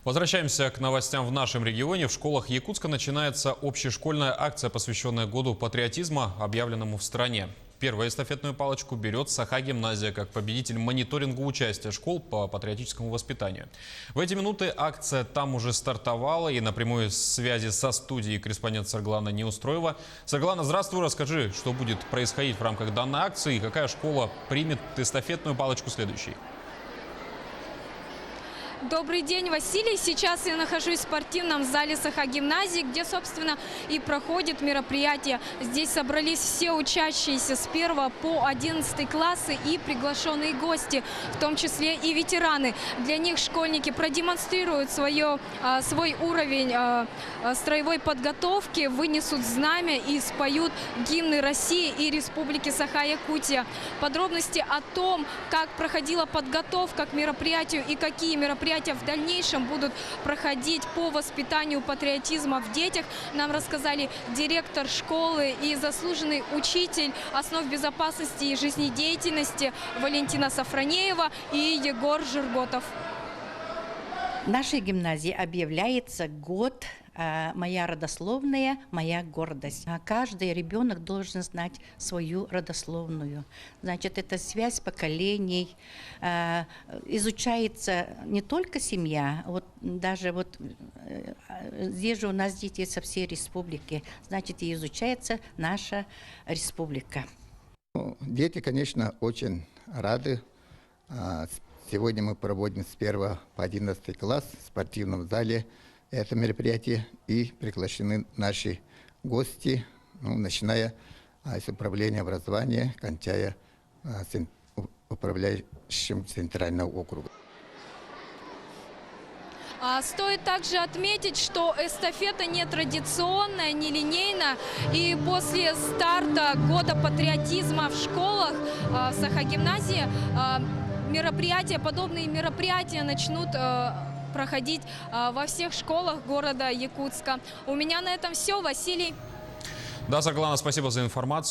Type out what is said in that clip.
Возвращаемся к новостям в нашем регионе. В школах Якутска начинается общешкольная акция, посвященная году патриотизма, объявленному в стране. Первую эстафетную палочку берет Саха-гимназия как победитель мониторинга участия школ по патриотическому воспитанию. В эти минуты акция там уже стартовала, и на прямой связи со студией корреспондент Сарглана Неустроева. Сарглана, здравствуй, расскажи, что будет происходить в рамках данной акции и какая школа примет эстафетную палочку следующей. Добрый день, Василий. Сейчас я нахожусь в спортивном зале Саха-гимназии, где, собственно, и проходит мероприятие. Здесь собрались все учащиеся с 1 по 11 классы и приглашенные гости, в том числе и ветераны. Для них школьники продемонстрируют свой уровень строевой подготовки, вынесут знамя и споют гимны России и Республики Саха-Якутия. Подробности о том, как проходила подготовка к мероприятию и какие мероприятия в дальнейшем будут проходить по воспитанию патриотизма в детях, нам рассказали директор школы и заслуженный учитель основ безопасности и жизнедеятельности Валентина Сафронеева и Егор Жирготов. В нашей гимназии объявляется год «Моя родословная, моя гордость». Каждый ребенок должен знать свою родословную. Значит, это связь поколений. Изучается не только семья, даже здесь же у нас дети со всей республики. Значит, и изучается наша республика. Дети, конечно, очень рады. Сегодня мы проводим с 1 по 11 класс в спортивном зале это мероприятие, и приглашены наши гости, начиная с управления образования, кончая управляющим Центрального округа. Стоит также отметить, что эстафета не традиционная, не линейная. И после старта года патриотизма в школах в Саха-гимназии подобные мероприятия начнут проходить во всех школах города Якутска. У меня на этом все. Василий. Да, Сарглана, спасибо за информацию.